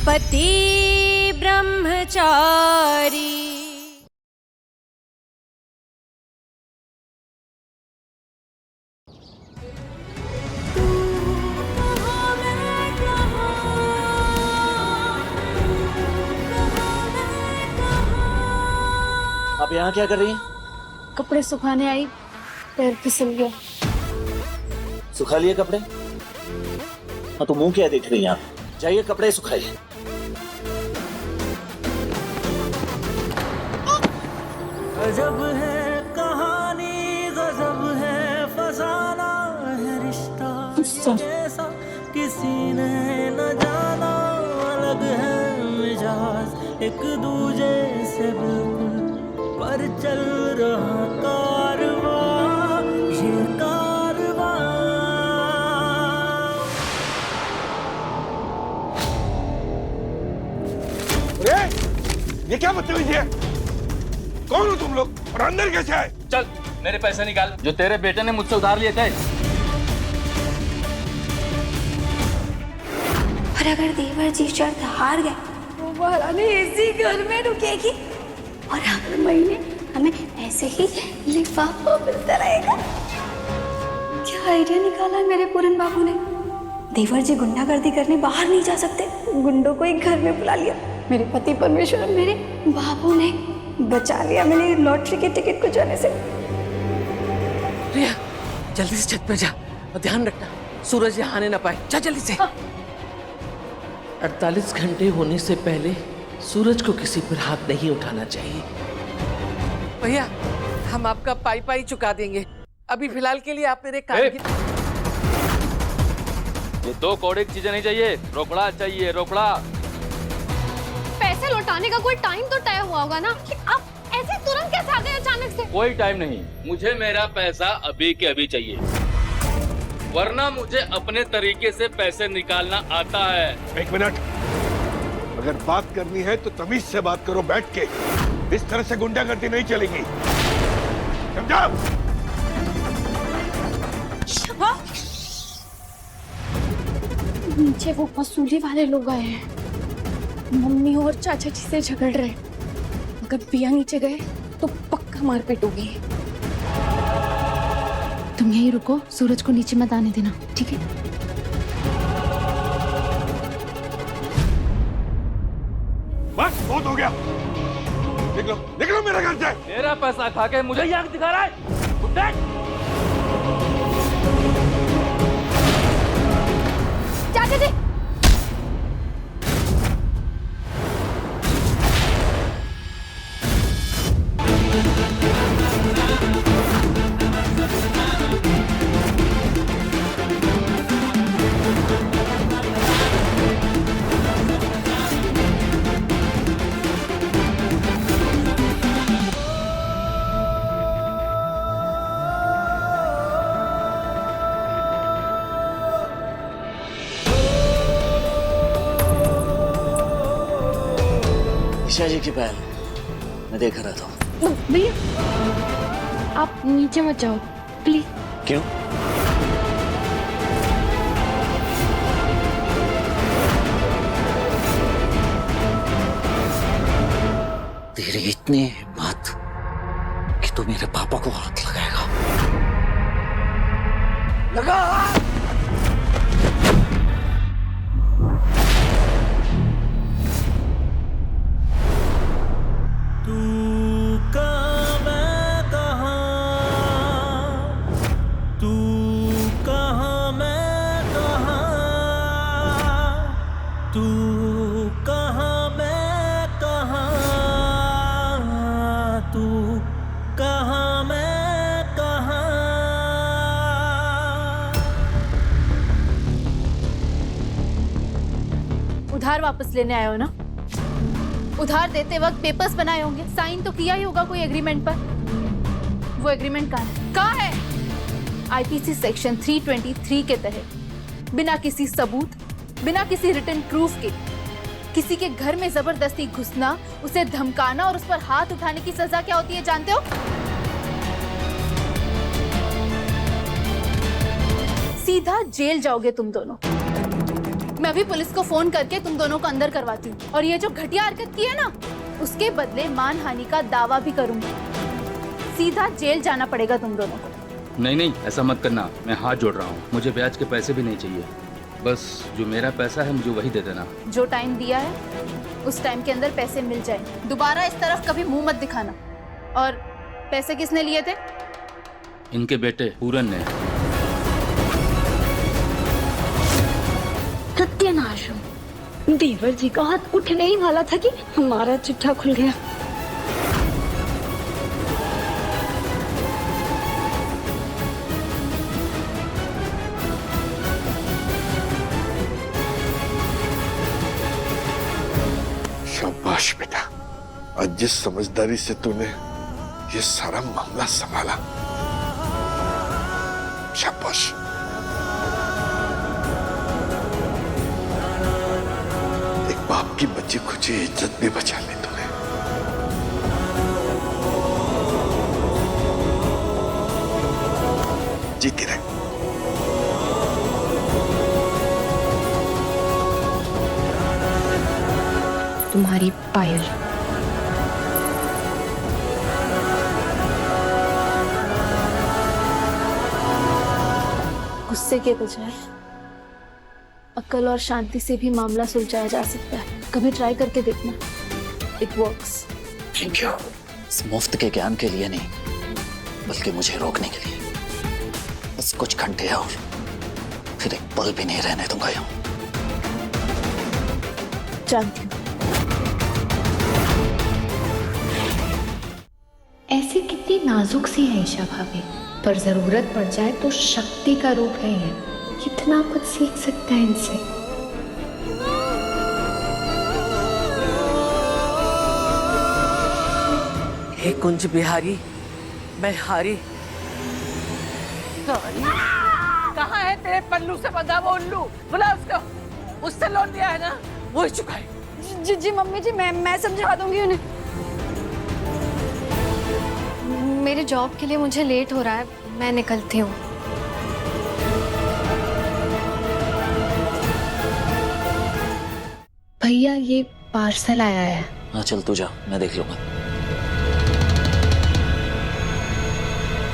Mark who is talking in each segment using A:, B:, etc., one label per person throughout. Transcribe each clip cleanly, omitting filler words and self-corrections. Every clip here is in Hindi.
A: पति ब्रह्मचारी।
B: आप यहाँ क्या कर रही हैं?
C: कपड़े सुखाने आई, पैर फिसल गया।
B: सुखा लिए कपड़े? हाँ तो मुंह क्या देख रही हैं आप? जाइए कपड़े सुखाइए।
D: गजब है कहानी, गजब है फसाना है रिश्ता जैसा किसी ने न जाना। अलग है मिजाज एक दूजे से बिल्कुल, पर चल रहा कारवां ये कारवां।
E: अरे ये क्या बदतमीजी है? कौन हो तुम लोग और अंदर कैसे आए?
F: चल मेरे पैसे निकाल जो तेरे बेटे ने मुझसे उधार लिए थे।
C: और अगर देवर जी शर्त हार गए तो महारानी इसी घर में रुकेगी और हर महीने हमें ऐसे ही लिफाफा मिलता रहेगा। क्या आइडिया निकाला है मेरे पूरन बाबू ने। देवर जी गुंडागर्दी करने बाहर नहीं जा सकते, गुंडों को ही घर में बुला लिया। मेरे पति परमेश्वर मेरे बाबू ने बचा लिया मेरी लॉटरी के टिकट को जाने से।
G: रिया जल्दी से छत पे जा और ध्यान रखना सूरज यहाँ आने ना पाए। जा जल्दी से। 48 घंटे होने से पहले सूरज को किसी पर हाथ नहीं उठाना चाहिए। भैया हम आपका पाई पाई चुका देंगे, अभी फिलहाल के लिए आप मेरे काम की।
F: ये 2 कौड़े की चीजें नहीं चाहिए, रोकड़ा चाहिए, रोकड़ा।
C: पैसे लौटाने का कोई टाइम तो तय हुआ होगा ना कि आप ऐसे तुरंत कैसे आ गए अचानक से?
F: कोई टाइम नहीं, मुझे मेरा पैसा अभी के अभी चाहिए, वरना मुझे अपने तरीके से पैसे निकालना आता है।
E: 1 मिनट, अगर बात करनी है तो तमीज से बात करो बैठ के। इस तरह से गुंडागर्दी नहीं चलेगी, समझा?
C: नीचे वो वसूली वाले लोग आए हैं, मम्मी और चाचा जी से झगड़ रहे। अगर पिया नीचे गए तो पक्का मारपीट होगी। तुम यहीं रुको, सूरज को नीचे मत आने देना, ठीक है?
E: बस बहुत हो गया, निकलो निकलो मेरे घर से।
F: मेरा पैसा खा के मुझे याद दिखा रहा है।
C: चाचा जी
B: ईशा जी की पहल मैं देख रहा था।
C: भैया आप नीचे मत जाओ प्लीज।
B: क्यों? तेरी इतनी हिम्मत कि तू मेरे पापा को हाथ लगाएगा? लगा।
A: उधार वापस लेने आए हो ना? उधार देते वक्त पेपर्स बनाए होंगे, साइन तो किया ही होगा कोई एग्रीमेंट पर। वो एग्रीमेंट कहाँ है? आईपीसी सेक्शन 323 के तहत बिना किसी सबूत, बिना किसी रिटन प्रूफ के किसी के घर में जबरदस्ती घुसना, उसे धमकाना और उस पर हाथ उठाने की सजा क्या होती है जानते हो? सीधा जेल जाओगे तुम दोनों। मैं अभी पुलिस को फोन करके तुम दोनों को अंदर करवाती हूँ, और ये जो घटिया हरकत की है ना, उसके बदले मानहानि का दावा भी करूंगी। सीधा जेल जाना पड़ेगा तुम दोनों को।
F: नहीं नहीं, ऐसा मत करना, मैं हाथ जोड़ रहा हूँ। मुझे ब्याज के पैसे भी नहीं चाहिए, बस जो मेरा पैसा है मुझे वही दे देना।
A: जो टाइम दिया है उस टाइम के अंदर पैसे मिल जाए। दोबारा इस तरफ कभी मुंह मत दिखाना। और पैसे किसने लिए थे?
F: इनके बेटे पूरन ने।
C: सत्यानाश, देवर जी का हाथ उठने ही वाला था कि हमारा चिट्ठा खुल गया।
E: शाबाश बेटा, आज जिस समझदारी से तूने ये सारा मामला संभाला, शाबाश। एक बाप की बची खुची इज्जत भी बचा ली तूने। जीती रहे।
C: तुम्हारी पायल।
A: गुस्से के बजाय अक्ल और शांति से भी मामला सुलझाया जा सकता है। कभी ट्राई करके देखना, इट वर्क्स।
B: Thank you. इस मुफ्त के ज्ञान के लिए नहीं, बल्कि मुझे रोकने के लिए। बस कुछ घंटे और, फिर एक पल भी नहीं रहने दूंगा यूं।
A: जानती हूँ।
C: ऐसे कितनी नाजुक सी है ईशा भाभी, पर जरूरत पड़ जाए तो शक्ति का रूप है ये। कितना कुछ सीख सकता है इनसे।
G: हे कुंज बिहारी, मैं हारी। कहाँ है तेरे पल्लू से बंधा वो उल्लू? बुला उसको। उससे लोन लिया है ना, वो ही चुकाए।
C: जी जी मम्मी जी, मैं समझा दूंगी उन्हें। मेरे जॉब के लिए मुझे लेट हो रहा है, मैं निकलती हूँ। भैया ये पार्सल आया है।
B: हाँ चल तू जा, मैं देख लूंगा।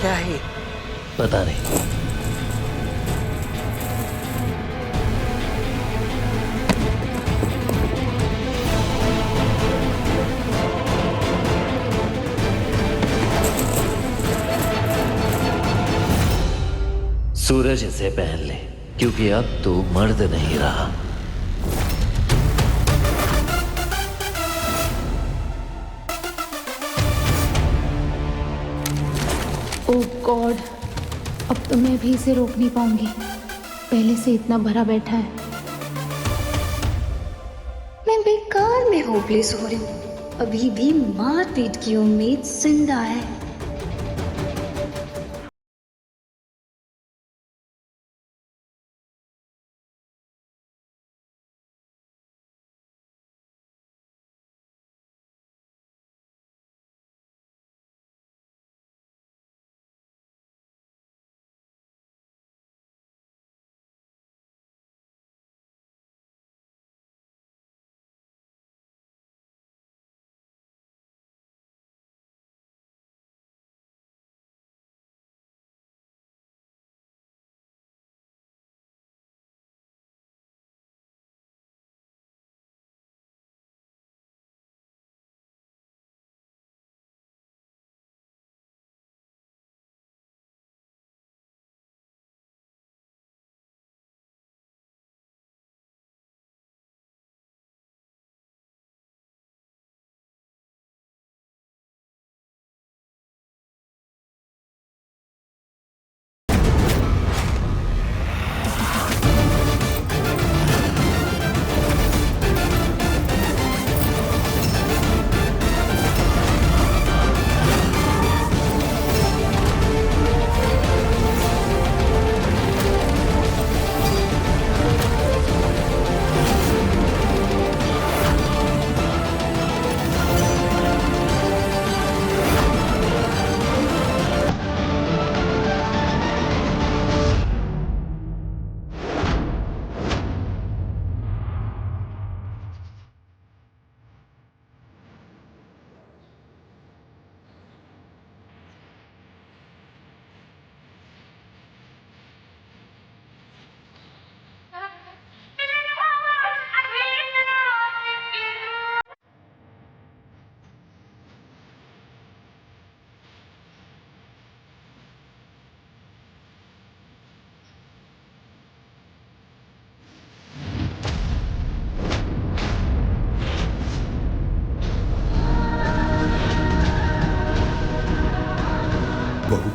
G: क्या है?
B: पता नहीं। सूरज इसे पहन ले, क्योंकि अब तू मर्द नहीं रहा।
A: ओह गॉड, अब तो मैं भी इसे रोक नहीं पाऊंगी। पहले से इतना भरा बैठा है।
C: मैं बेकार में होपलेस हो रही हूँ। अभी भी मारपीट की उम्मीद जिंदा है।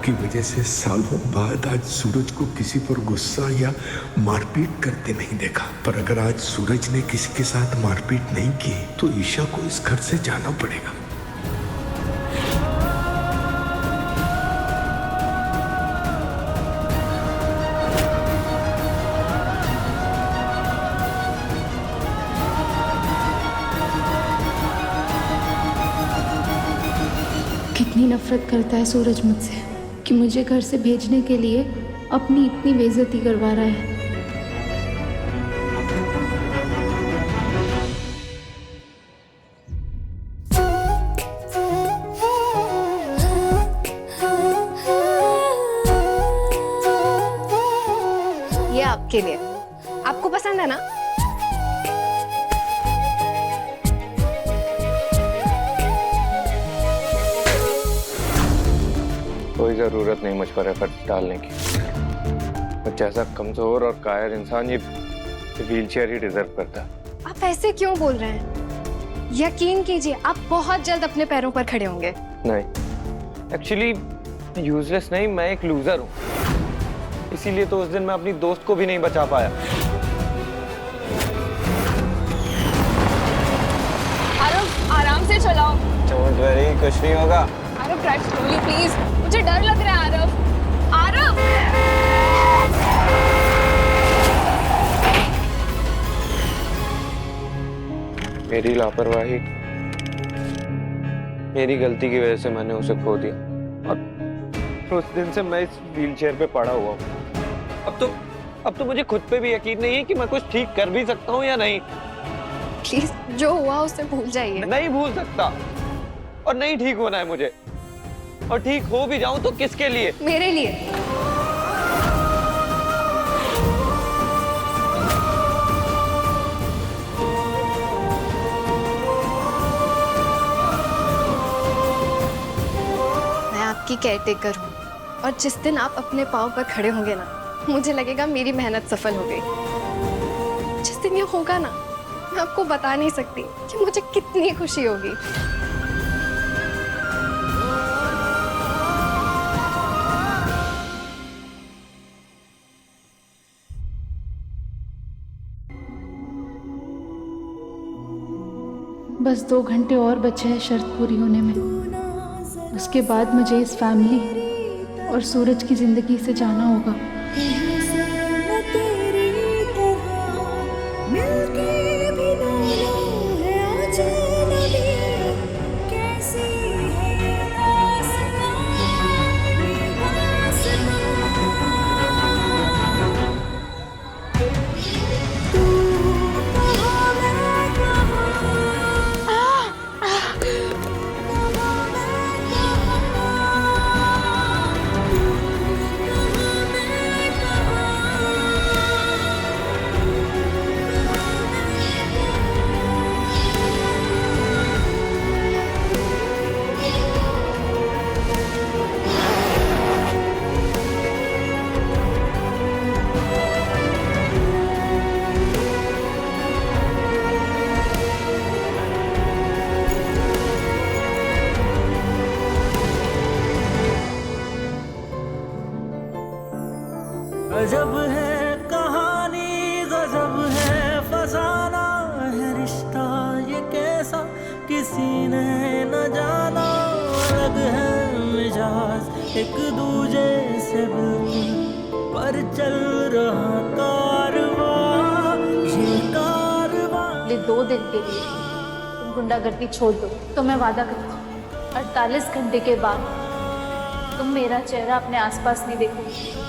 H: आपकी वजह से सालों बाद आज सूरज को किसी पर गुस्सा या मारपीट करते नहीं देखा। पर अगर आज सूरज ने किसी के साथ मारपीट नहीं की तो ईशा को इस घर से जाना पड़ेगा।
A: कितनी नफरत करता है सूरज मुझसे कि मुझे घर से भेजने के लिए अपनी इतनी बेइज्जती करवा रहा है।
C: ये आपके लिए, आपको पसंद है ना?
I: कोई ज़रूरत नहीं मुझ पर एफर्ट डालने की। मैं जैसा कमज़ोर और कायर इंसान ये व्हीलचेयर ही डिजर्व करता।
C: आप ऐसे क्यों बोल रहे हैं? यकीन कीजिए आप बहुत जल्द अपने पैरों पर खड़े होंगे।
I: नहीं, एक्चुअली यूजलेस नहीं, मैं एक लूजर हूँ। इसीलिए तो उस दिन मैं अपनी दोस्त को भी नहीं बचा पाया।
C: आरव, आराम से चलाओ।
I: डोंट वरी, कुछ नहीं होगा।
C: आरव, ड्राइव स्लोली प्लीज, मुझे डर लग रहा है। आरव, आरव!
I: मेरी लापरवाही, मेरी गलती की वजह से मैंने उसे खो दिया और उस दिन से मैं इस व्हीलचेयर पे पड़ा हुआ हूँ। अब तो मुझे खुद पे भी यकीन नहीं है कि मैं कुछ ठीक कर भी सकता हूँ या नहीं।
C: प्लीज, जो हुआ उसे भूल जाइए।
I: नहीं भूल सकता और नहीं ठीक होना है मुझे। और ठीक हो भी जाऊं तो किसके लिए?
C: मेरे लिए। मैं आपकी केयरटेकर हूँ और जिस दिन आप अपने पाँव पर खड़े होंगे ना, मुझे लगेगा मेरी मेहनत सफल हो गई। जिस दिन ये होगा ना, मैं आपको बता नहीं सकती कि मुझे कितनी खुशी होगी।
A: बस 2 घंटे और बचे हैं शर्त पूरी होने में। उसके बाद मुझे इस फैमिली और सूरज की जिंदगी से जाना होगा।
D: गजब है कहानी, गजब है फसाना है रिश्ता ये कैसा किसी ने न जाना। अलग है मिजाज एक दूजे से बिल्कुल, पर चल रहा कारवां ये कारवां।
A: 2 दिन के लिए तुम गुंडागर्दी छोड़ दो तो मैं वादा करती हूँ 48 घंटे के बाद तुम मेरा चेहरा अपने आसपास नहीं देखोगे।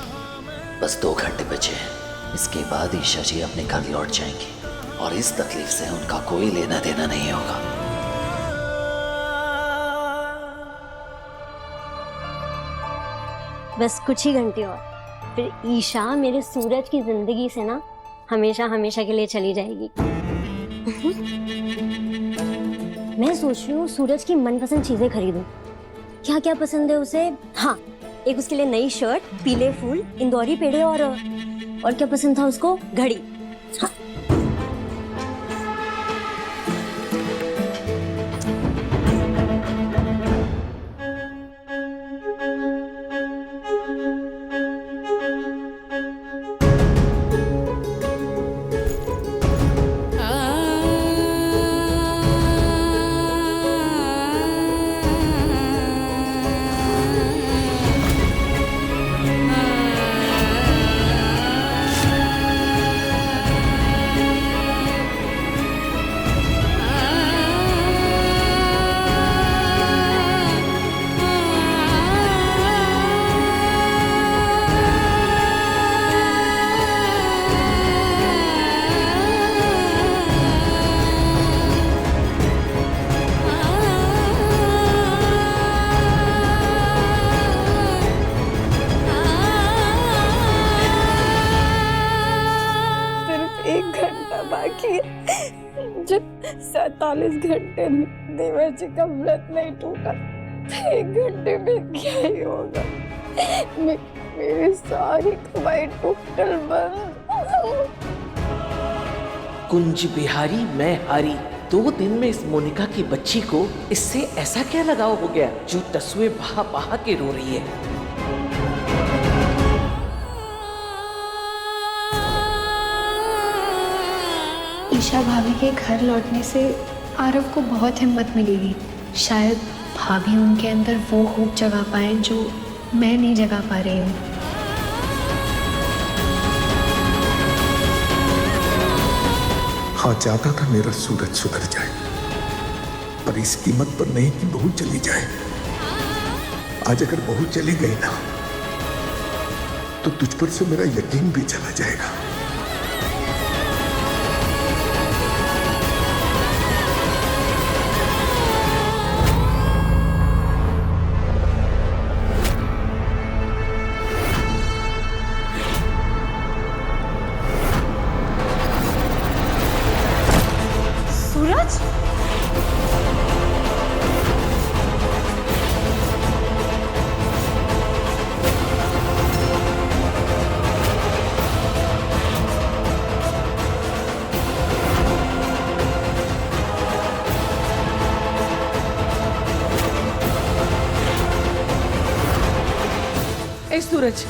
B: बस 2 घंटे बचे हैं। इसके बाद ईशा जी अपने घर लौट जाएंगी और इस तकलीफ से उनका कोई लेना देना नहीं होगा।
J: बस कुछ ही घंटे और, फिर ईशा मेरे सूरज की जिंदगी से ना हमेशा हमेशा के लिए चली जाएगी। मैं सोच रही हूँ सूरज की मनपसंद चीजें खरीदूं। क्या क्या पसंद है उसे? हाँ, एक उसके लिए नई शर्ट, पीले फूल, इंदौरी पेड़े और क्या पसंद था उसको? घड़ी। हाँ।
C: जब 47 घंटे में देवर जी का व्रत नहीं टूटा, 1 घंटे में क्या ही होगा। मेरी सारी कमाई टोटल बंद।
G: कुंज बिहारी मैं हारी। 2 दिन में इस मोनिका की बच्ची को इससे ऐसा क्या लगाव हो गया जो तसुए बहा बहा के रो रही है।
C: ईशा भाभी के घर लौटने से आरव को बहुत हिम्मत मिलेगी। शायद भाभी उनके अंदर वो होप जगा पाए जो मैं नहीं जगा पा रही हूँ।
H: हाँ, चाहता था मेरा सूरज सुधर जाए, पर इस कीमत पर नहीं कि बहू चली जाए। आज अगर बहू चली गई ना, तो तुझ पर से मेरा यकीन भी चला जाएगा।
C: सूरज,
G: ए सूरज,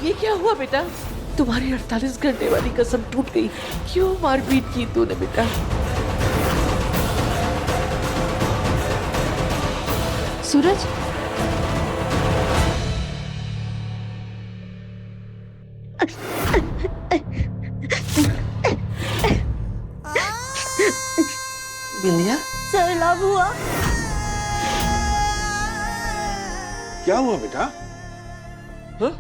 G: ये क्या हुआ बेटा? तुम्हारी 48 घंटे वाली कसम टूट गई। क्यों मारपीट की तूने बेटा?
A: सूरज,
G: बिंदिया,
J: सैलाब हुआ।
E: क्या हुआ बेटा?
G: हाँ?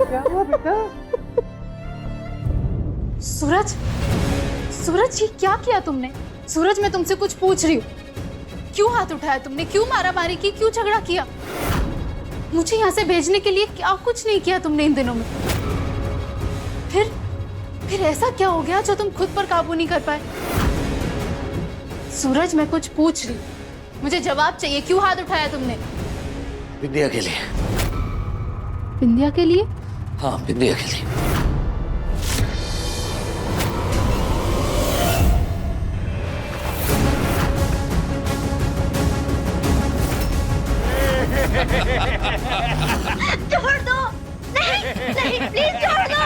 G: क्या हुआ बेटा?
A: सूरज, सूरज ये क्या किया तुमने? सूरज मैं तुमसे कुछ पूछ रही हूँ। क्यों हाथ उठाया तुमने? क्यों मारामारी की? क्यों झगड़ा किया? मुझे यहाँ से भेजने के लिए क्या कुछ नहीं किया तुमने इन दिनों में? फिर ऐसा क्या हो गया जो तुम खुद पर काबू नहीं कर पाए? सूरज मैं कुछ पूछ रही हूँ, मुझे जवाब चाहिए। क्यों हाथ उठाया तुमने?
B: विद्या के लिए।
A: बिंदिया के लिए?
B: हाँ, विद्या के लिए।
J: छोड़ दो। नहीं नहीं, प्लीज छोड़ दो,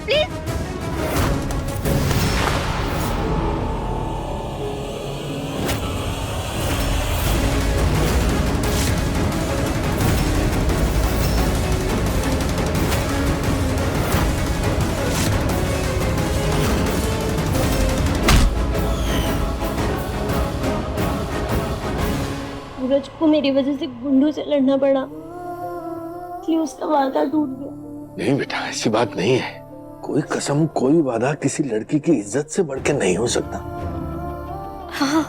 J: प्लीज। सूरज को मेरी वजह से गुंडों से लड़ना पड़ा, इसलिए उसका वादा टूट गया।
H: नहीं बेटा, ऐसी बात नहीं है। कोई कसम, कोई वादा किसी लड़की की इज्जत से बढ़ के नहीं हो सकता।
C: हाँ,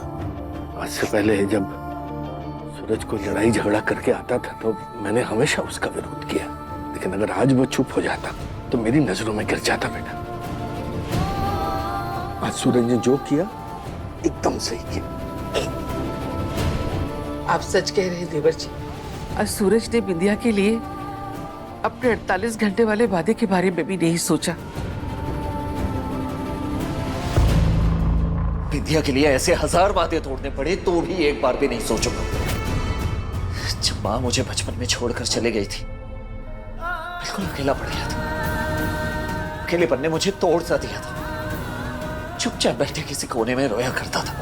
H: आज से पहले जब सूरज को लड़ाई झगड़ा करके आता था तो मैंने हमेशा उसका विरोध किया, लेकिन अगर आज वो चुप हो जाता तो मेरी नजरों में गिर जाता बेटा। आज सूरज ने जो किया एकदम सही किया।
G: आप सच कह रहे हैं देवर जी। आज सूरज ने बिंदिया के लिए अपने 48 घंटे वाले वादे के बारे में भी नहीं सोचा।
B: विद्या के लिए ऐसे 1000 बातें तोड़ने पड़े तो भी एक बार भी नहीं सोचूंगा। जब माँ मुझे बचपन में छोड़कर चले गई थी, बिल्कुल अकेला पड़ गया था। अकेलेपन ने मुझे तोड़ सा दिया था। चुपचाप बैठे किसी कोने में रोया करता था।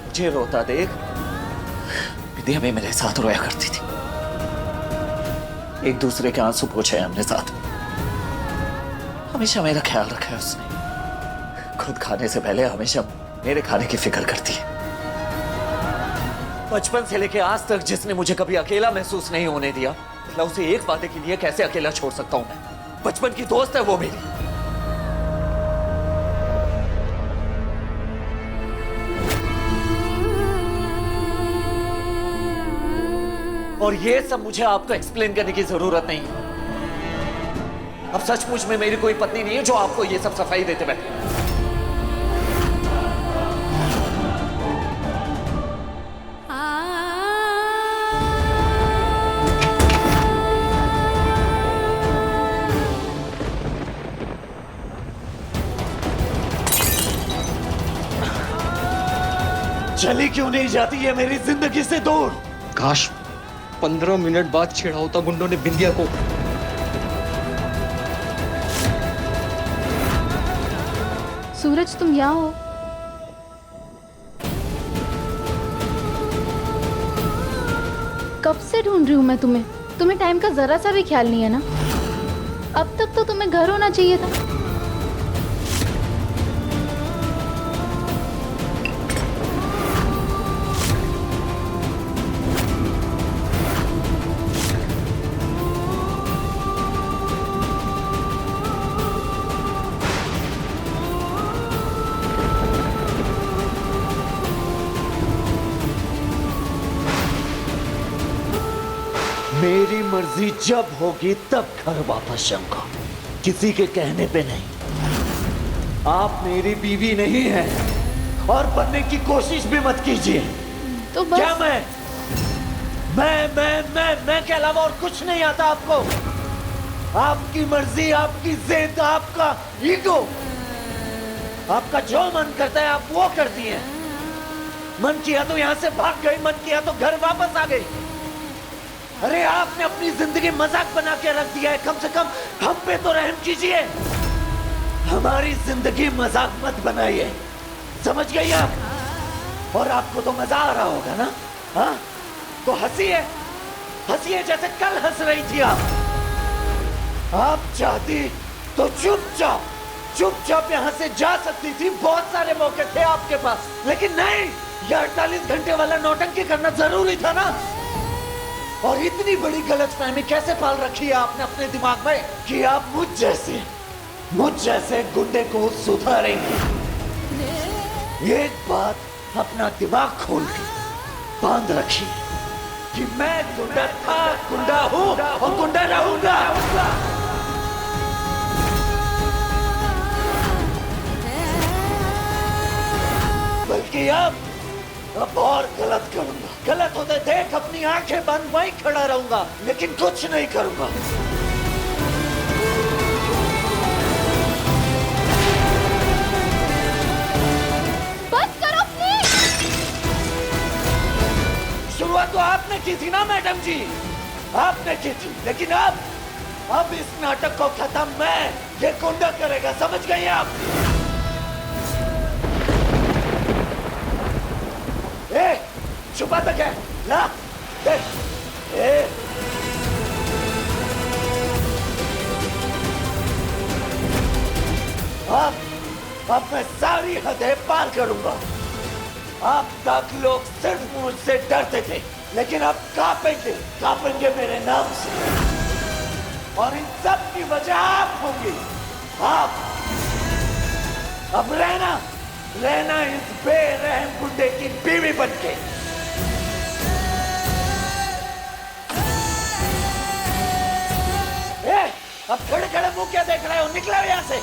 B: मुझे रोता देख विद्या भी मेरे साथ रोया करती थी। एक दूसरे के आंसू पोंछे हमने साथ। हमेशा मेरा ख्याल रखा है उसने। खुद खाने से पहले हमेशा मेरे खाने की फिक्र करती है। बचपन से लेके आज तक जिसने मुझे कभी अकेला महसूस नहीं होने दिया, भला उसे एक वादे के लिए कैसे अकेला छोड़ सकता हूं मैं? बचपन की दोस्त है वो मेरी। और ये सब मुझे आपको एक्सप्लेन करने की जरूरत नहीं है। अब सचमुच में मेरी कोई पत्नी नहीं है जो आपको ये सब सफाई देते बैठे। चली क्यों नहीं जाती है मेरी जिंदगी से दूर?
I: काश 15 मिनट बाद छेड़ा होता गुंडों ने बिंदिया को।
A: सूरज तुम यहाँ हो? कब से ढूंढ रही हूँ मैं तुम्हें। तुम्हें टाइम का जरा सा भी ख्याल नहीं है ना? अब तक तो तुम्हें घर होना चाहिए था।
B: मेरी मर्जी जब होगी तब घर वापस जाऊंगा, किसी के कहने पे नहीं। आप मेरी बीवी नहीं हैं और बनने की कोशिश भी मत कीजिए।
A: तो बस
B: क्या मैं के अलावा और कुछ नहीं आता आपको? आपकी मर्जी, आपकी जिद, आपका ईगो, आपका जो मन करता है आप वो करती हैं। मन किया तो यहां से भाग गई, मन किया तो घर वापस आ गई। अरे आपने अपनी जिंदगी मजाक बना के रख दिया है, कम से कम हम पे तो रहम कीजिए। हमारी जिंदगी मजाक मत बनाइए, समझ गई आप? और आपको तो मजा आ रहा होगा ना? हाँ तो हंसिए, हंसिए जैसे कल हंस रही थी आप। आप चाहती तो चुपचाप यहाँ से जा सकती थी, बहुत सारे मौके थे आपके पास, लेकिन नहीं, ये 48 घंटे वाला नौटंकी करना जरूरी था ना। और इतनी बड़ी गलतफहमी कैसे पाल रखी है आपने अपने दिमाग में कि आप मुझ जैसे गुंडे को सुधारेंगे। एक बात अपना दिमाग खोल के बांध रखिए कि मैं गुंडा था, गुंडा हूं और गुंडा रहूंगा। बल्कि अब और गलत करूंगा। गलत होते देख अपनी आंखें बंद वहीं खड़ा रहूंगा, लेकिन कुछ नहीं करूंगा।
A: बस करो प्लीज।
B: शुरुआत तो आपने की थी ना मैडम जी, आपने की थी, लेकिन अब इस नाटक को खत्म मैं, ये गुंडा करेगा, समझ गई आप? छुपा तक है ना? अब मैं सारी हदें पार करूंगा। अब तक लोग सिर्फ मुझसे डरते थे, लेकिन अब कांपेंगे मेरे नाम से। और इन सब की वजह आप होंगी। आप अब रहना इस बेरहम गुंडे की बीवी बनके। अब खड़े खड़े मुंह क्या देख रहे हो? निकलो यहां से।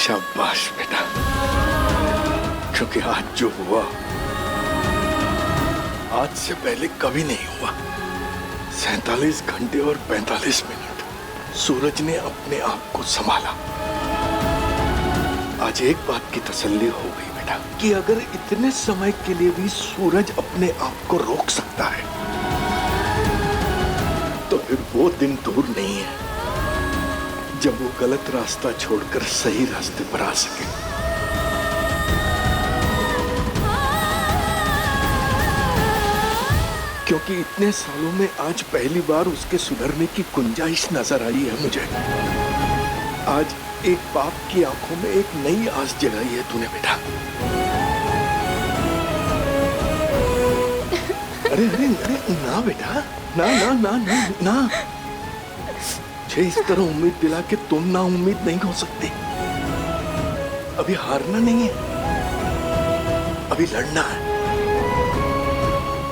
H: शाबाश बेटा, क्योंकि आज जो हुआ आज से पहले कभी नहीं हुआ। 47 घंटे और 45 मिनट सूरज ने अपने आप को संभाला। आज एक बात की तसल्ली हो गई बेटा कि अगर इतने समय के लिए भी सूरज अपने आप को रोक सकता है तो फिर वो दिन दूर नहीं है जब वो गलत रास्ता छोड़कर सही रास्ते पर आ सके। क्योंकि इतने सालों में आज पहली बार उसके सुधरने की गुंजाइश नजर आई है मुझे। आज एक बाप की आंखों में एक नई आस जगाई है तूने बेटा। अरे अरे अरे ना बेटा, ना ना ना ना ना, मुझे इस तरह उम्मीद दिला के तुम ना उम्मीद नहीं हो सकते। अभी हारना नहीं है, अभी लड़ना है।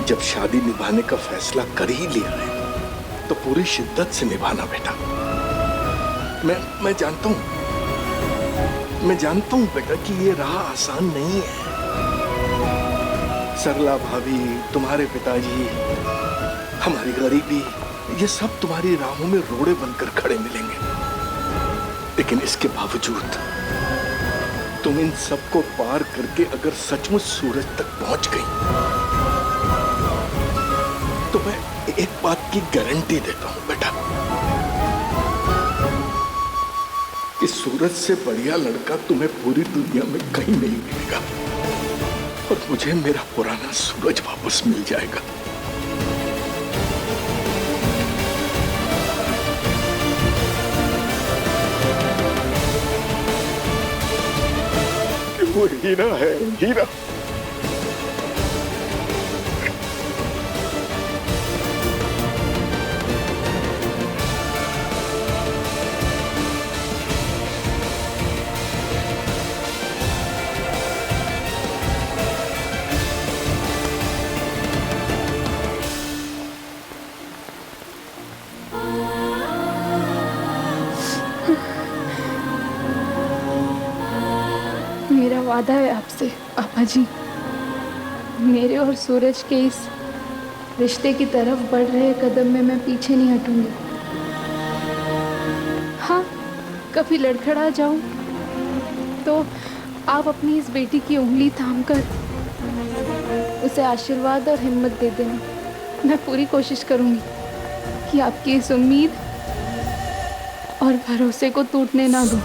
H: जब शादी निभाने का फैसला कर ही लिया है तो पूरी शिद्दत से निभाना बेटा। मैं जानता हूं बेटा कि ये राह आसान नहीं है। सरला भाभी, तुम्हारे पिताजी, हमारी गरीबी, ये सब तुम्हारी राहों में रोड़े बनकर खड़े मिलेंगे। लेकिन इसके बावजूद तुम इन सबको पार करके अगर सचमुच सूरज तक पहुंच गई तो मैं एक बात की गारंटी देता हूं बेटा कि सूरज से बढ़िया लड़का तुम्हें पूरी दुनिया में कहीं नहीं मिलेगा और मुझे मेरा पुराना सूरज वापस मिल जाएगा। वो हीरा है, हीरा।
A: मेरा वादा है आपसे पापा जी, मेरे और सूरज के इस रिश्ते की तरफ बढ़ रहे कदम में मैं पीछे नहीं हटूंगी। हाँ, कभी लड़खड़ा जाऊं तो आप अपनी इस बेटी की उंगली थामकर उसे आशीर्वाद और हिम्मत दे देना। मैं पूरी कोशिश करूंगी कि आपकी इस उम्मीद और भरोसे को टूटने ना दूं।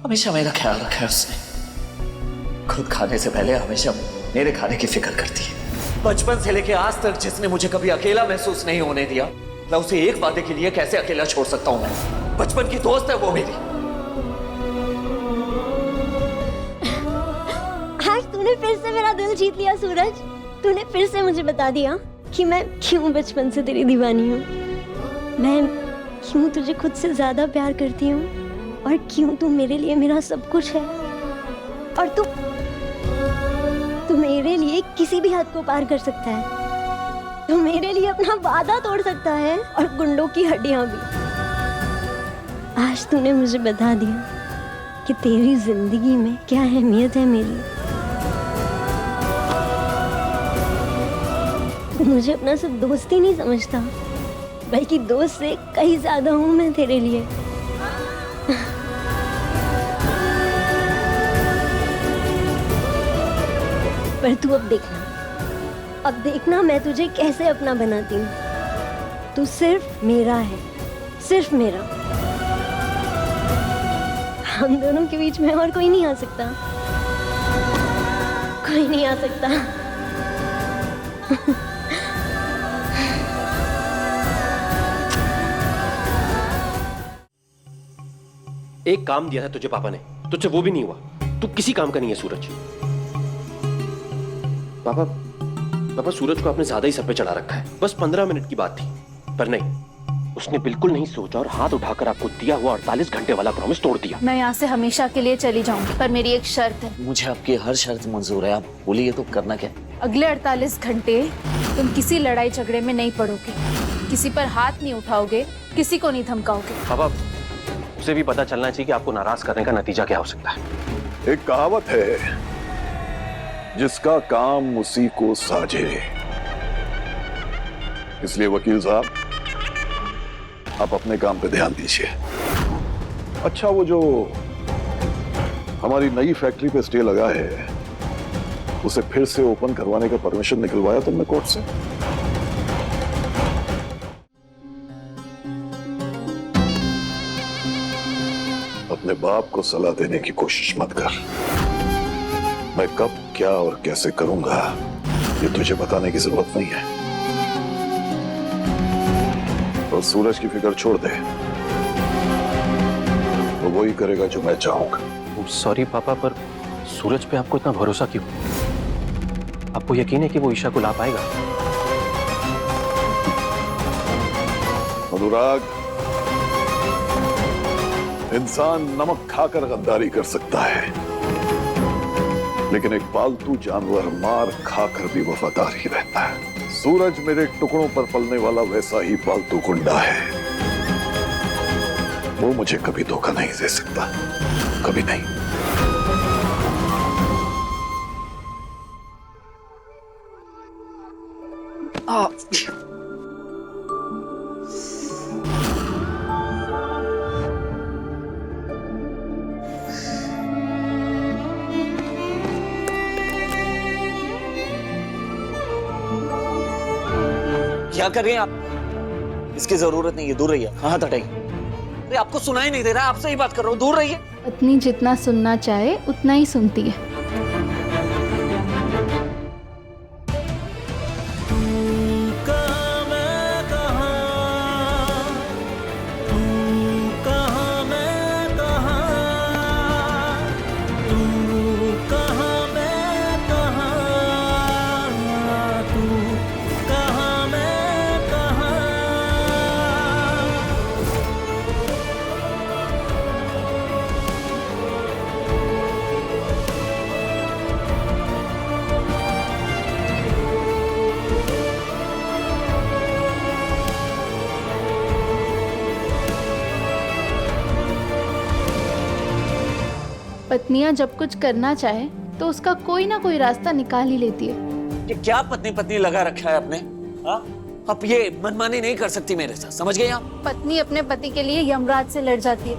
B: हमेशा मेरा ख्याल रखा है उसने। खुद खाने से पहले हमेशा मेरे खाने की फिक्र करती है। बचपन से लेके आज तक जिसने मुझे कभी अकेला महसूस नहीं होने दिया, मैं उसे एक वादे के लिए कैसे अकेला छोड़ सकता हूं। मैं बचपन की दोस्त है वो मेरी।
J: आज तूने फिर से मेरा दिल जीत लिया सूरज। तूने फिर से मुझे बता दिया कि मैं क्यों बचपन से तेरी दीवानी हूँ, मैं क्यों तुझे खुद से ज्यादा प्यार करती हूँ और क्यों तू मेरे लिए मेरा सब कुछ है। और तू मेरे लिए किसी भी हद को पार कर सकता है। तू मेरे लिए अपना वादा तोड़ सकता है और गुंडों की हड्डियां भी। आज तूने मुझे बता दिया कि तेरी जिंदगी में क्या अहमियत है मेरी। तू मुझे अपना सिर्फ दोस्त ही नहीं समझता, बल्कि दोस्त से कहीं ज्यादा हूं मैं तेरे लिए। पर तू अब देखना मैं तुझे कैसे अपना बनाती हूँ। तू सिर्फ मेरा है, सिर्फ मेरा। हम दोनों के बीच में और कोई नहीं आ सकता, कोई नहीं आ सकता।
K: एक काम दिया था तुझे पापा ने, तुझसे वो भी नहीं हुआ। तू किसी काम का नहीं है सूरज। पापा सूरज को आपने ज्यादा ही सर पे चढ़ा रखा है। बस 15 मिनट की बात थी, पर नहीं, उसने बिल्कुल नहीं सोचा और हाथ उठाकर आपको दिया हुआ 48 घंटे वाला प्रॉमिस तोड़ दिया।
A: मैं यहाँ से हमेशा के लिए चली जाऊंगी, पर मेरी एक शर्त है।
B: मुझे आपकी हर शर्त मंजूर है, आप बोलिए तो करना क्या।
A: अगले 48 घंटे तुम किसी लड़ाई झगड़े में नहीं पड़ोगे, किसी पर हाथ नहीं उठाओगे, किसी को नहीं धमकाओगे।
K: पापा उसे भी पता चलना चाहिए कि आपको नाराज करने का नतीजा क्या हो सकता है।
H: एक कहावत है, जिसका काम उसी को साझे। इसलिए वकील साहब, आप अपने काम पे ध्यान दीजिए। अच्छा, वो जो हमारी नई फैक्ट्री पे स्टे लगा है, उसे फिर से ओपन करवाने का परमिशन निकलवाया तुमने कोर्ट से? अपने बाप को सलाह देने की कोशिश मत कर। मैं कब क्या और कैसे करूंगा ये तुझे बताने की जरूरत नहीं है। और सूरज की फिक्र छोड़ दे, वो वही करेगा जो मैं चाहूंगा।
K: सॉरी पापा, पर सूरज पे आपको इतना भरोसा क्यों? आपको यकीन है कि वो ईशा को ला पाएगा?
H: अनुराग, इंसान नमक खाकर गद्दारी कर सकता है, लेकिन एक पालतू जानवर मार खाकर भी वफादार ही रहता है। सूरज मेरे टुकड़ों पर पलने वाला वैसा ही पालतू गुंडा है। वो मुझे कभी धोखा नहीं दे सकता, कभी नहीं।
B: क्या कर रहे हैं आप? इसकी जरूरत नहीं है, दूर रहिए। हाथ हटाइए। अरे आपको सुनाई नहीं दे रहा, आपसे ही बात कर रहा हूँ, दूर रहिए।
A: पत्नी जितना सुनना चाहे उतना ही सुनती है। पत्नियां जब कुछ करना चाहे तो उसका कोई ना कोई रास्ता निकाल ही लेती है।
B: ये क्या पत्नी पत्नी लगा रखा है आपने? आप ये मनमानी नहीं कर सकती मेरे साथ, समझ गए आप?
A: पत्नी अपने पति के लिए यमराज से लड़ जाती है,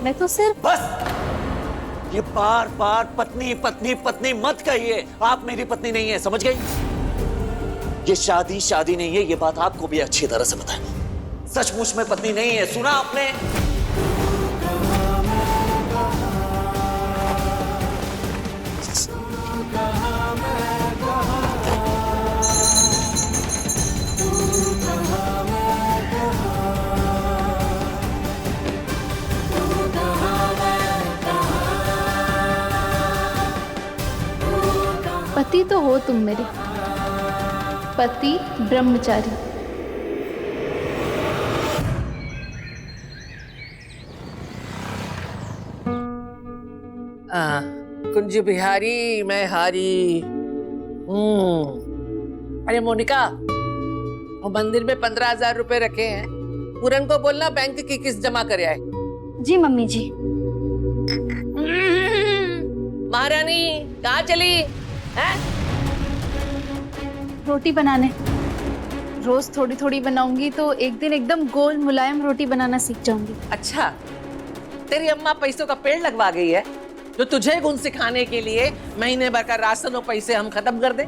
A: मैं तो सिर्फ
B: बस। ये बार बार पत्नी पत्नी पत्नी मत कहिए। आप मेरी पत्नी नहीं है, समझ गई? ये शादी शादी नहीं है, ये बात आपको भी अच्छी तरह से पता है। सचमुच में पत्नी नहीं है, सुना आपने?
A: पति तो हो तुम मेरे, पति ब्रह्मचारी।
G: कुंज बिहारी मैं हारी। अरे मोनिका, वो मंदिर में 15,000 रुपए रखे हैं, पूरन को बोलना बैंक की किस्त जमा करे आए।
C: जी मम्मी जी।
G: महारानी कहाँ चली है?
A: रोटी बनाने। रोज थोड़ी थोड़ी बनाऊंगी तो एक दिन एकदम गोल मुलायम रोटी बनाना सीख जाऊंगी।
G: अच्छा, तेरी अम्मा पैसों का पेड़ लगवा गई है जो तुझे गुण सिखाने के लिए महीने भर का राशन और पैसे हम खत्म कर दे।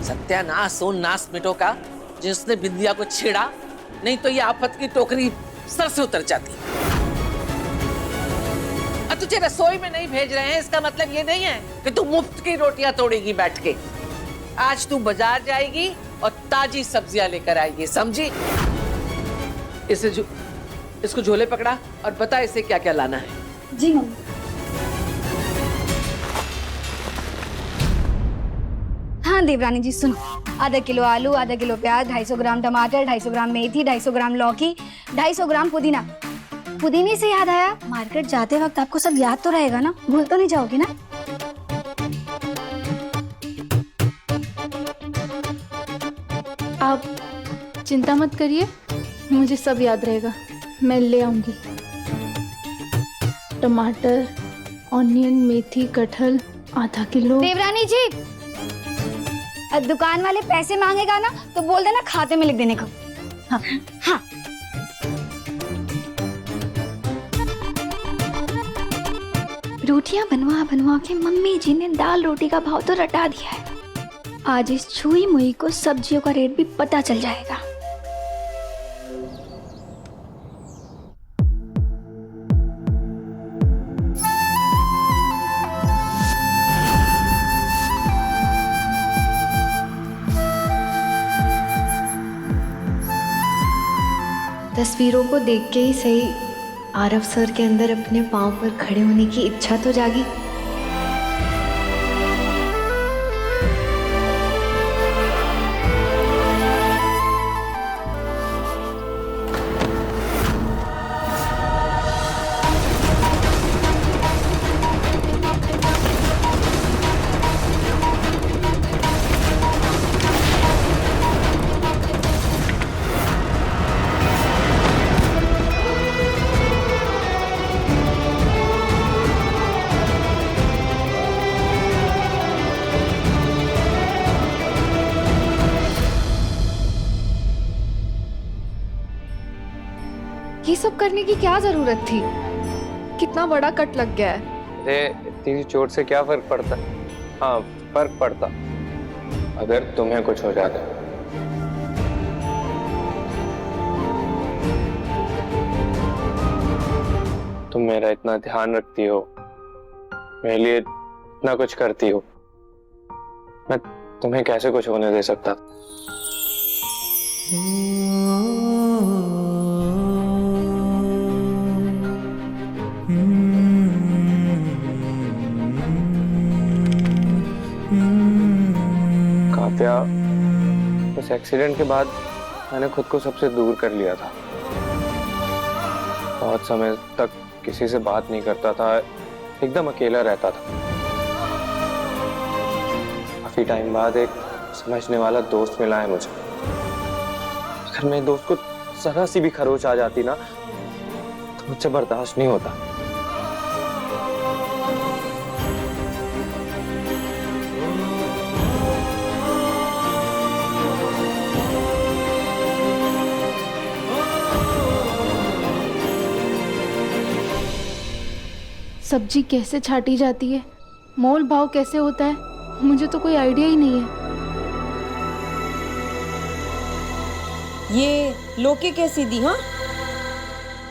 G: सत्यानाश सोन नाश मिटो का, जिसने बिंदिया को छेड़ा, नहीं तो ये आफत की टोकरी सर से उतर जाती। अब तुझे रसोई में नहीं भेज रहे हैं, इसका मतलब ये नहीं है कि तू मुफ्त की रोटियां तोड़ेगी बैठ के। आज तू बाजार जाएगी और ताजी सब्जियां लेकर आएगी, समझी? इसको झोले पकड़ा और बता इसे क्या क्या लाना है।
C: जी मम्मी। हाँ देवरानी जी सुनो, आधा किलो आलू, आधा किलो प्याज, 250 ग्राम टमाटर, 250 ग्राम मेथी, 250 ग्राम लौकी, 250 ग्राम पुदीना। पुदीने से याद आया, मार्केट जाते वक्त आपको सब याद तो रहेगा ना, भूल तो नहीं जाओगी ना?
A: आप चिंता मत करिए, मुझे सब याद रहेगा, मैं ले आऊंगी। टमाटर, ऑनियन, मेथी, कटहल आधा किलो।
C: देवरानी जी, दुकान वाले पैसे मांगेगा ना तो बोल देना खाते में लिख देने को। हाँ हाँ। रोटियां बनवा बनवा के मम्मी जी ने दाल रोटी का भाव तो रटा दिया है। आज इस छुई मुई को सब्जियों का रेट भी पता चल जाएगा।
L: तस्वीरों को देख के ही सही आरव सर के अंदर अपने पांव पर खड़े होने की इच्छा तो जागी।
A: ये सब करने की क्या जरूरत थी? कितना बड़ा कट लग गया है।
I: अरे इतनी चोट से क्या फर्क पड़ता? हाँ फर्क पड़ता अगर तुम्हें कुछ हो जाता। तुम मेरा इतना ध्यान रखती हो, मेरे लिए इतना कुछ करती हो, मैं तुम्हें कैसे कुछ होने दे सकता? काव्या, उस एक्सीडेंट के बाद मैंने खुद को सबसे दूर कर लिया था। बहुत समय तक किसी से बात नहीं करता था, एकदम अकेला रहता था। काफी टाइम बाद एक समझने वाला दोस्त मिला है मुझे। अगर मेरे दोस्त को जरा सी भी खरोच आ जाती ना तो मुझसे बर्दाश्त नहीं होता।
A: सब्जी कैसे छाटी जाती है, मोल भाव कैसे होता है, मुझे तो कोई आइडिया ही नहीं है।
M: ये लौकी कैसी दी? हाँ,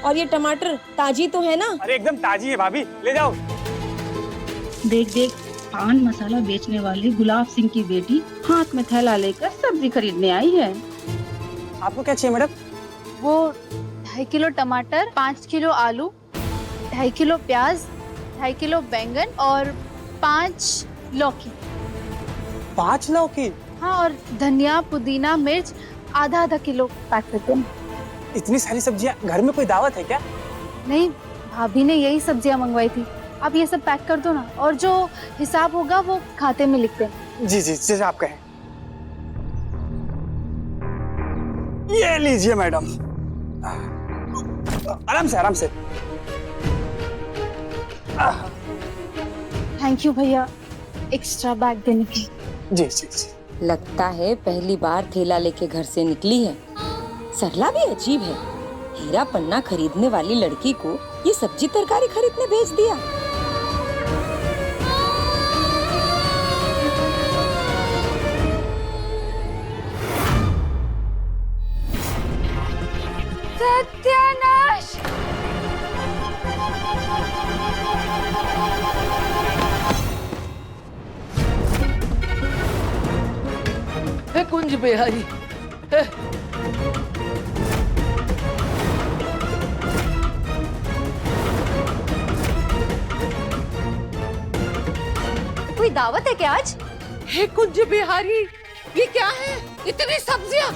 M: और ये टमाटर ताजी तो है ना?
N: अरे एकदम ताजी है भाभी, ले जाओ।
O: देख देख, पान मसाला बेचने वाली गुलाब सिंह की बेटी हाथ में थैला लेकर सब्जी खरीदने आई है।
N: आपको क्या चाहिए मैडम?
A: वो 2.5 किलो टमाटर, 5 किलो आलू, 2.5 किलो प्याज, 2.5 किलो बैंगन और 5 लौकी।
N: 5 लौकी?
A: हाँ, और धनिया, पुदीना, मिर्च आधा किलो पैक कर दो।
N: इतनी सारी सब्जियां, घर में कोई दावत है क्या?
A: नहीं, भाभी ने यही सब्जियां मंगवाई थी। आप ये सब पैक कर दो ना, और जो हिसाब होगा वो खाते में लिख दें।
N: जी जी, जैसे आप कहें। ये लीजिए मैडम, आराम से आराम से।
A: थैंक यू भैया एक्स्ट्रा बैग देने की।
N: जी जी जी।
M: लगता है पहली बार थैला लेके घर से निकली है। सरला भी अजीब है, हीरा पन्ना खरीदने वाली लड़की को ये सब्जी तरकारी खरीदने भेज दिया।
C: सत्यानाश!
G: हे कुंज बिहारी, हे।
J: कोई दावत है क्या आज?
G: हे कुंज बिहारी, ये क्या है? इतनी सब्जियां!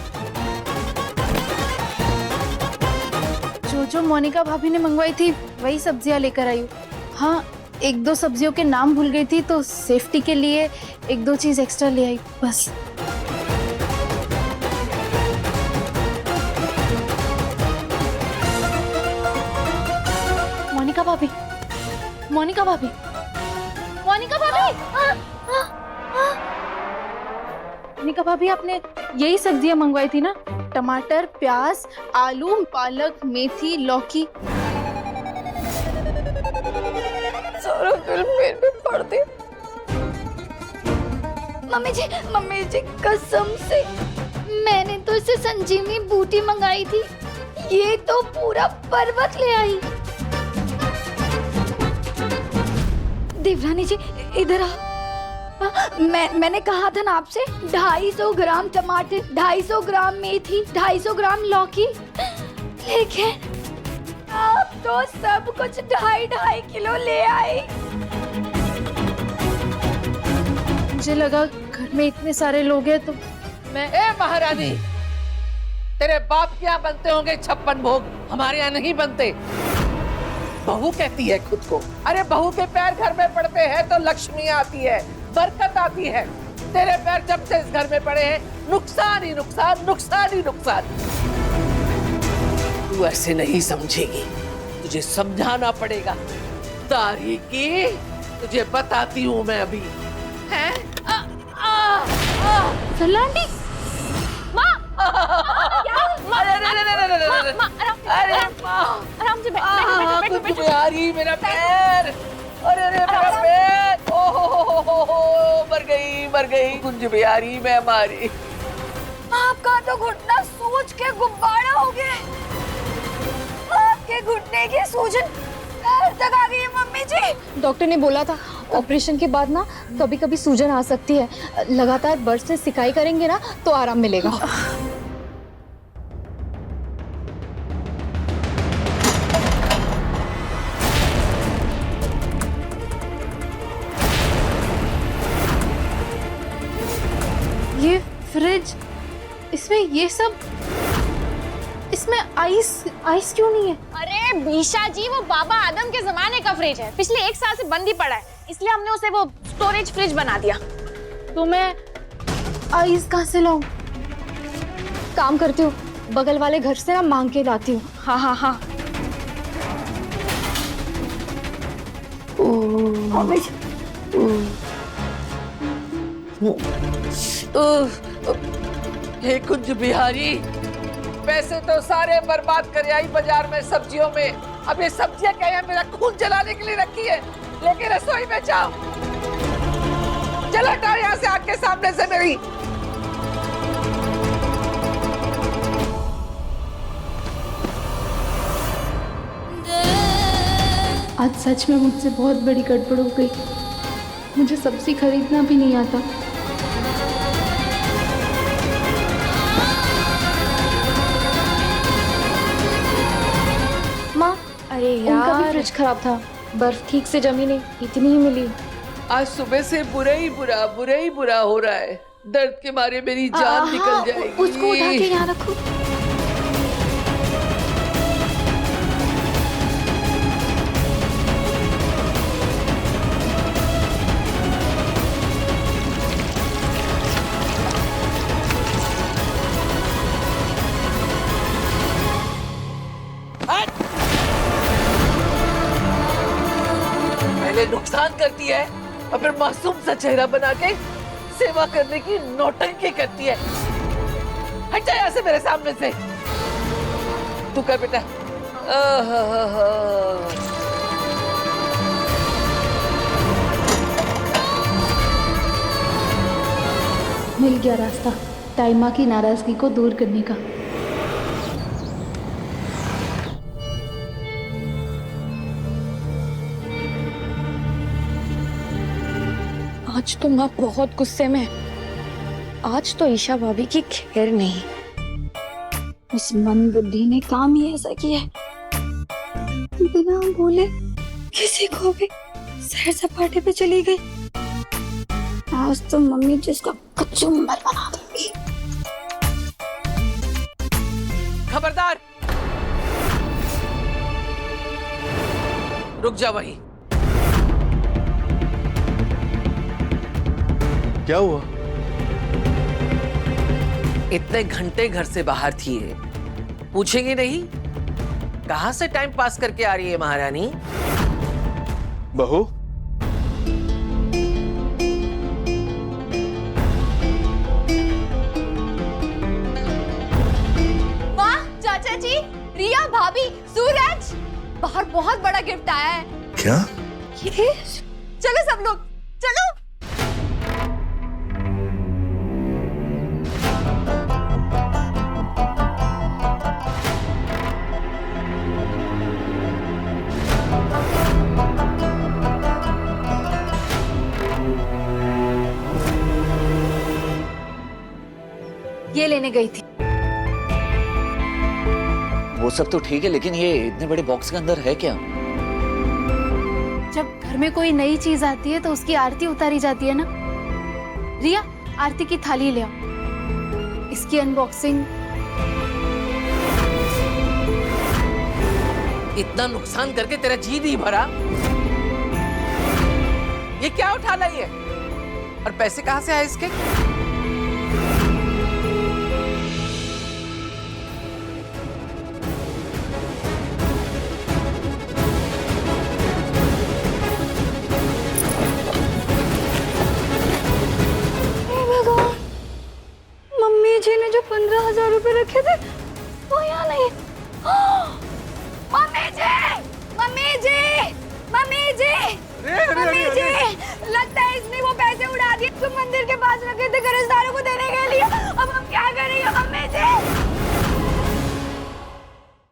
A: जो मोनिका भाभी ने मंगवाई थी वही सब्जियां लेकर आई हूँ। हाँ, 1-2 सब्जियों के नाम भूल गई थी तो सेफ्टी के लिए 1-2 चीज एक्स्ट्रा ले आई बस। मोनिका भाभी, मोनिका भाभी, मोनिका भाभी, मोनिका भाभी, आपने यही सब्जियां मंगवाई थी ना? टमाटर, प्याज, आलू, पालक, मेथी, लौकी।
M: सौरभ
C: बिल्कुल पेट में पड़ दे। मम्मी जी कसम से मैंने तो इसे संजीवनी बूटी मंगाई थी, ये तो पूरा पर्वत ले आई। देवरानी जी इधर आ। मैंने कहा था ना आपसे 250 ग्राम टमाटर, 250 ग्राम मेथी, 250 ग्राम लौकी, लेकिन आप तो सब कुछ 2.5 किलो ले आए।
A: मुझे लगा घर में इतने सारे लोग हैं तो मैं।
G: ए महारानी, तेरे बाप के यहाँ बनते होंगे 56 भोग, हमारे यहाँ नहीं बनते। बहू कहती है खुद को। अरे बहू के पैर घर में पड़ते हैं तो लक्ष्मी आती है, बरकत आती है। तेरे पैर जब से इस घर में पड़े हैं नुकसान ही नुकसान, नुकसान ही नुकसान। तू ऐसे नहीं समझेगी, तुझे समझाना पड़ेगा। तारीकी तुझे बताती हूँ मैं अभी। हैं?
A: सलांडी माँ,
G: अरे माँ,
A: आराम से बैठो।
G: कुछ बिहारी मेरा पैर, अरे मेरा पैर, ओहो मर गई कुंज बिहारी मैं हमारी।
C: आपका तो घुटना सूज के गुब्बारा हो गया। आपके घुटने की सूजन पैर तक आ गई है मम्मी जी।
L: डॉक्टर ने बोला था ऑपरेशन के बाद ना कभी कभी सूजन आ सकती है, लगातार बर्फ से सिकाई करेंगे ना तो आराम मिलेगा।
A: ये फ्रिज, इसमें ये सब, इसमें आइस क्यों नहीं है?
L: अरे बीशा जी, वो बाबा आदम के जमाने का फ्रिज है, पिछले 1 साल से बंद ही पड़ा है, इसलिए हमने उसे वो स्टोरेज फ्रिज बना दिया।
A: तो मैं आइस कहाँ से लाऊं?
L: काम करती हूँ, बगल वाले घर से ना मांग के लाती हूँ। हाँ।
C: मम्मी जी
G: हे कुंज बिहारी, पैसे तो सारे बर्बाद कर आई बाजार में सब्जियों में। अब ये सब्जियां क्या है, मेरा खून जलाने के लिए रखी है। लेके रसोई में जाओ, चलो हटाओ यहाँ से आग के सामने से मेरी।
A: आज सच में मुझसे बहुत बड़ी गड़बड़ हो गई। मुझे सब्जी खरीदना भी नहीं आता।
L: माँ, अरे यार, उनका भी फ्रिज खराब था, बर्फ ठीक से जमी नहीं, इतनी ही मिली।
G: आज सुबह से बुरा ही बुरा हो रहा है। दर्द के मारे मेरी जान निकल जाएगी।
C: उसको उठा के यहाँ रखो।
G: पहले नुकसान करती है और फिर मासूम सा चेहरा बना के सेवा करने की नौटंकी करती है। हट जा यहाँ से मेरे सामने से। तू कर बेटा।
A: मिल गया रास्ता ताइमा की नाराजगी को दूर करने का।
L: आज तो माँ बहुत गुस्से में है। आज तो ईशा भाभी की खैर नहीं।
C: इस मन बुद्धि ने काम ही ऐसा किया है, बिना बोले किसी को भी सैर सपाटे पे चली गई। आज तो मम्मी जिसका कचुम्बर बना दूंगी।
G: खबरदार, रुक जा वहीं।
K: क्या हुआ?
G: इतने घंटे घर से बाहर थी ये, पूछेंगे नहीं? कहां से टाइम पास करके आ रही है महारानी?
K: बहू,
L: वाह चाचा जी, रिया भाभी, सूरज, बाहर बहुत बड़ा गिफ्ट आया है।
H: क्या?
C: ये
M: चलो सब लोग चलो।
A: ये लेने गई थी।
B: वो सब तो ठीक है, लेकिन ये इतने बड़े बॉक्स के अंदर है क्या?
A: जब घर में कोई नई चीज आती है तो उसकी आरती उतारी जाती है ना। रिया, आरती की थाली ले आओ। इसकी अनबॉक्सिंग।
G: इतना नुकसान करके तेरा जी नहीं भरा? ये क्या उठा लाई है? और पैसे कहाँ से आए इसके?
C: मम्मी जी ने जो 15,000 रुपए रखे थे वो यहाँ नहीं। मम्मी जी, मम्मी जी, मम्मी जी, मम्मी जी, लगता है इसने वो पैसे उड़ा दिए जो मंदिर के पास रखे थे कर्जदारों को देने के लिए। अब हम क्या करेंगे मम्मी जी?